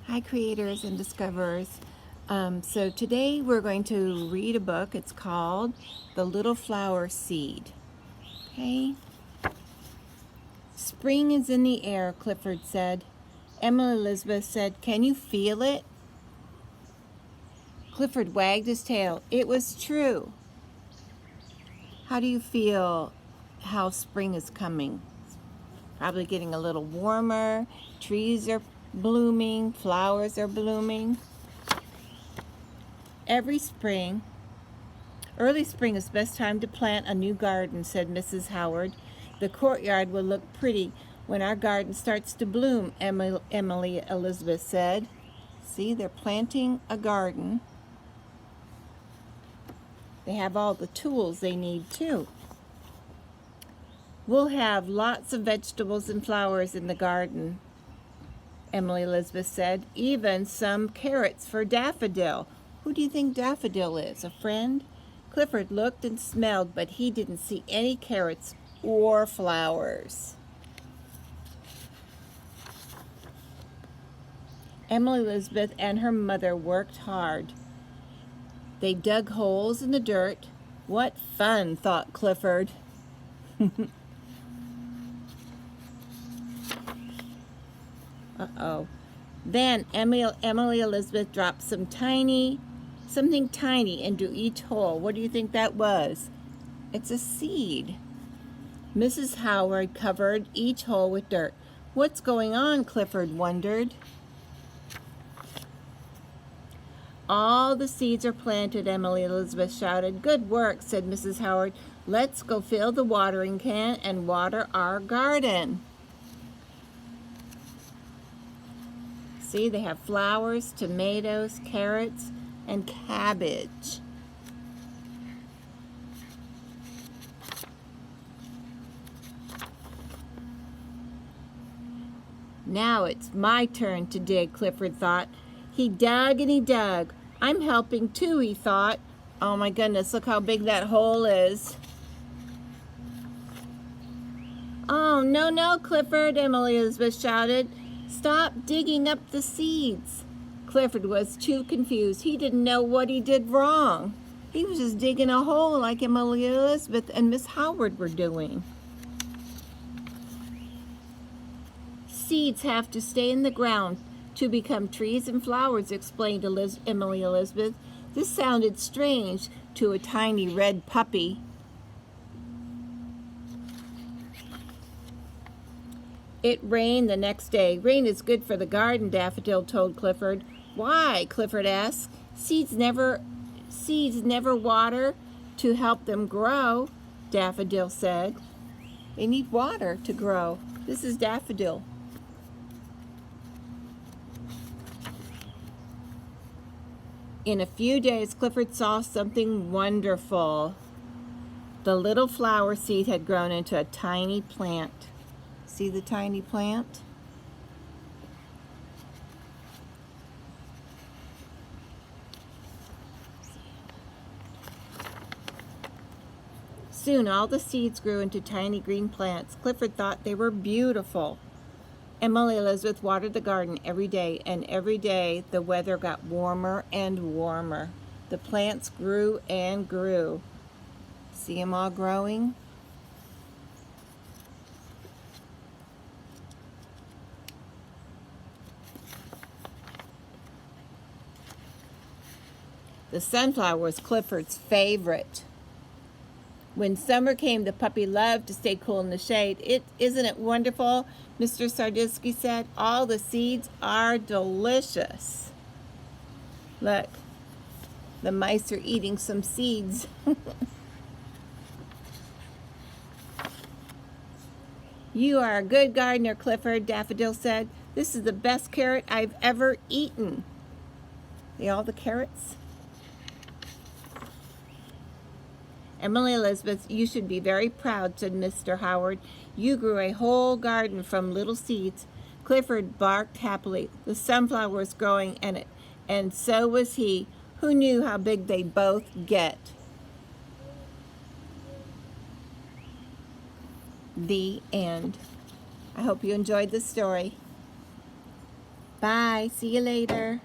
Hi, creators and discoverers. So today we're going to read a book. It's called The Little Flower Seed. Okay. Spring is in the air, Clifford said. Emily Elizabeth said, "Can you feel it?" Clifford wagged his tail. It was true. How do you feel how spring is coming? Probably getting a little warmer. Trees are blooming. Flowers are blooming. Every spring, early spring is the best time to plant a new garden, said Mrs. Howard. The courtyard will look pretty when our garden starts to bloom, Emily Elizabeth said. See, they're planting a garden. They have all the tools they need, too. We'll have lots of vegetables and flowers in the garden, Emily Elizabeth said. Even some carrots for Daffodil. Who do you think Daffodil is? A friend? Clifford looked and smelled, but he didn't see any carrots or flowers. Emily Elizabeth and her mother worked hard. They dug holes in the dirt. What fun, thought Clifford. Uh-oh. Then Emily Elizabeth dropped something tiny into each hole. What do you think that was? It's a seed. Mrs. Howard covered each hole with dirt. What's going on? Clifford wondered. All the seeds are planted, Emily Elizabeth shouted. Good work, said Mrs. Howard. Let's go fill the watering can and water our garden. See, they have flowers, tomatoes, carrots, and cabbage. Now it's my turn to dig, Clifford thought. He dug and he dug. I'm helping too, he thought. Oh my goodness, look how big that hole is. Oh, no, no, Clifford, Emily Elizabeth shouted. Stop digging up the seeds. Clifford was too confused. He didn't know what he did wrong. He was just digging a hole like Emily Elizabeth and Miss Howard were doing. Seeds have to stay in the ground to become trees and flowers, explained Emily Elizabeth. This sounded strange to a tiny red puppy. It rained the next day. Rain is good for the garden, Daffodil told Clifford. Why? Clifford asked. Seeds never water to help them grow, Daffodil said. They need water to grow. This is Daffodil. In a few days, Clifford saw something wonderful. The little flower seed had grown into a tiny plant. See the tiny plant? Soon all the seeds grew into tiny green plants. Clifford thought they were beautiful. Emily Elizabeth watered the garden every day, and every day the weather got warmer and warmer. The plants grew and grew. See them all growing? The sunflower was Clifford's favorite. When summer came, the puppy loved to stay cool in the shade. Isn't it wonderful? Mr. Sardisky said. All the seeds are delicious. Look, the mice are eating some seeds. You are a good gardener, Clifford, Daffodil said. This is the best carrot I've ever eaten. See all the carrots? Emily Elizabeth, you should be very proud, said Mr. Howard. You grew a whole garden from little seeds. Clifford barked happily. The sunflower was growing, and so was he. Who knew how big they'd both get? The end. I hope you enjoyed the story. Bye. See you later.